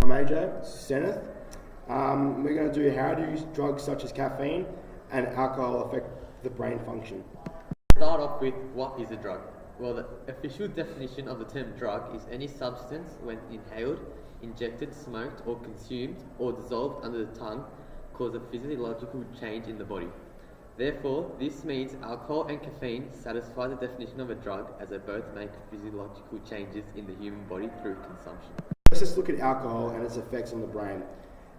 I'm AJ, Senith. We're going to do how do drugs such as caffeine and alcohol affect the brain function. Start off with what is a drug? Well, the official definition of the term drug is any substance when inhaled, injected, smoked or consumed or dissolved under the tongue cause a physiological change in the body. Therefore, this means alcohol and caffeine satisfy the definition of a drug as they both make physiological changes in the human body through consumption. Let's just look at alcohol and its effects on the brain.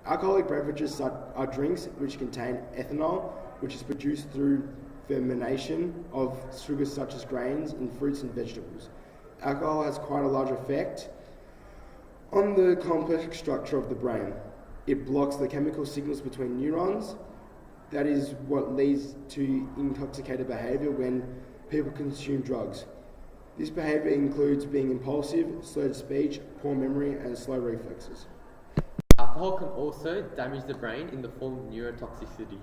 Alcoholic beverages are drinks which contain ethanol, which is produced through fermentation of sugars such as grains in fruits and vegetables. Alcohol has quite a large effect on the complex structure of the brain. It blocks the chemical signals between neurons. That is what leads to intoxicated behavior when people consume drugs. This behavior includes being impulsive, slurred speech, poor memory, and slow reflexes. Alcohol can also damage the brain in the form of neurotoxicity,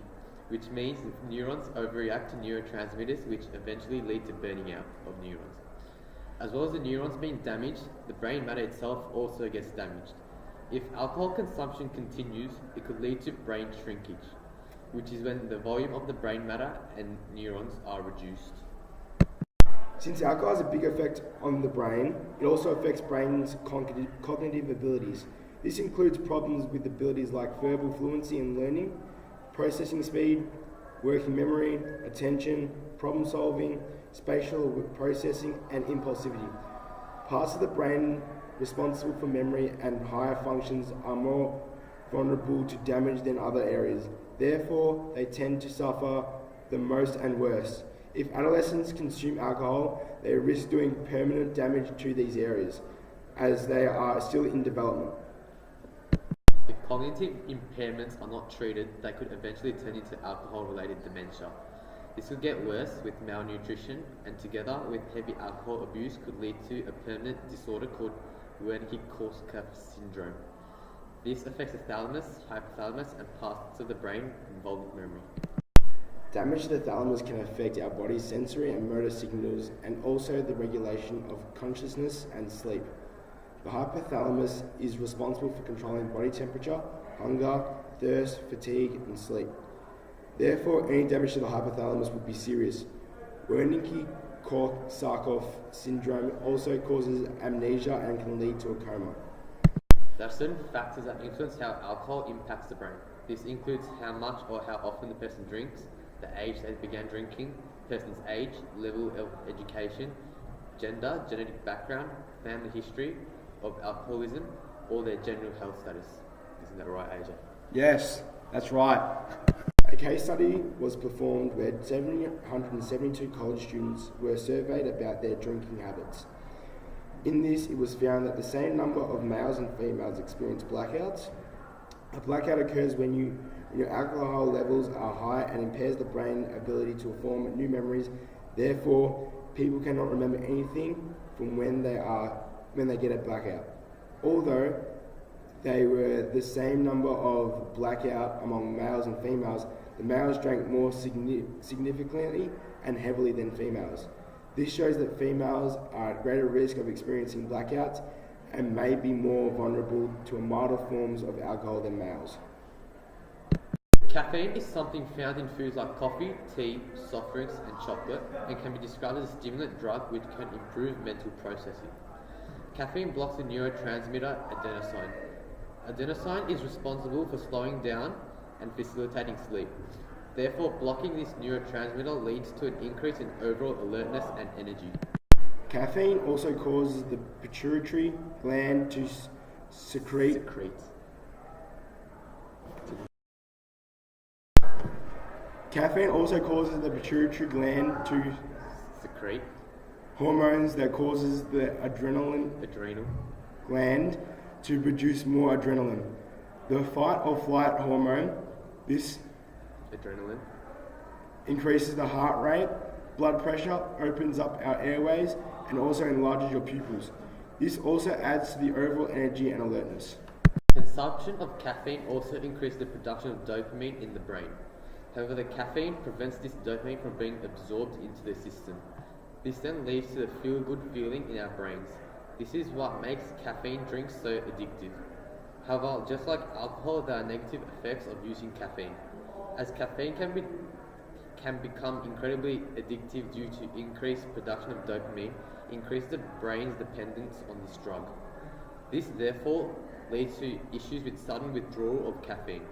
which means neurons overreact to neurotransmitters, which eventually lead to burning out of neurons. As well as the neurons being damaged, the brain matter itself also gets damaged. If alcohol consumption continues, it could lead to brain shrinkage, which is when the volume of the brain matter and neurons are reduced. Since alcohol has a big effect on the brain, it also affects brain's cognitive abilities. This includes problems with abilities like verbal fluency and learning, processing speed, working memory, attention, problem solving, spatial processing, and impulsivity. Parts of the brain responsible for memory and higher functions are more vulnerable to damage than other areas. Therefore, they tend to suffer the most and worst. If adolescents consume alcohol, they risk doing permanent damage to these areas, as they are still in development. If cognitive impairments are not treated, they could eventually turn into alcohol-related dementia. This could get worse with malnutrition, and together with heavy alcohol abuse could lead to a permanent disorder called Wernicke-Korsakoff syndrome. This affects the thalamus, hypothalamus, and parts of the brain involved with memory. Damage to the thalamus can affect our body's sensory and motor signals and also the regulation of consciousness and sleep. The hypothalamus is responsible for controlling body temperature, hunger, thirst, fatigue, and sleep. Therefore, any damage to the hypothalamus would be serious. Wernicke-Korsakoff syndrome also causes amnesia and can lead to a coma. There are certain factors that influence how alcohol impacts the brain. This includes how much or how often the person drinks, the age they began drinking, person's age, level of education, gender, genetic background, family history of alcoholism, or their general health status. Isn't that right, AJ? Yes, that's right. A case study was performed where 772 college students were surveyed about their drinking habits. In this, it was found that the same number of males and females experienced blackouts. A blackout occurs when your alcohol levels are high and impairs the brain ability to form new memories. Therefore, people cannot remember anything from when they get a blackout. Although they were the same number of blackout among males and females, the males drank more significantly and heavily than females. This shows that females are at greater risk of experiencing blackouts and may be more vulnerable to milder forms of alcohol than males. Caffeine is something found in foods like coffee, tea, soft drinks, and chocolate, and can be described as a stimulant drug which can improve mental processing. Caffeine blocks the neurotransmitter adenosine. Adenosine is responsible for slowing down and facilitating sleep. Therefore, blocking this neurotransmitter leads to an increase in overall alertness and energy. Caffeine also causes the pituitary gland to secrete. Caffeine also causes the pituitary gland to secrete hormones that causes the adrenal gland to produce more adrenaline. The fight or flight hormone, this adrenaline, increases the heart rate, blood pressure, opens up our airways, and also enlarges your pupils. This also adds to the overall energy and alertness. Consumption of caffeine also increases the production of dopamine in the brain. However, the caffeine prevents this dopamine from being absorbed into the system. This then leads to the feel-good feeling in our brains. This is what makes caffeine drinks so addictive. However, just like alcohol, there are negative effects of using caffeine, as caffeine can become incredibly addictive due to increased production of dopamine, increase the brain's dependence on this drug. This therefore leads to issues with sudden withdrawal of caffeine.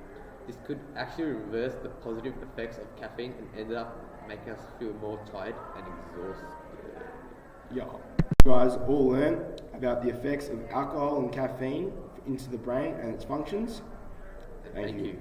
This could actually reverse the positive effects of caffeine and ended up making us feel more tired and exhausted. Yeah. You guys all learned about the effects of alcohol and caffeine into the brain and its functions. Thank you.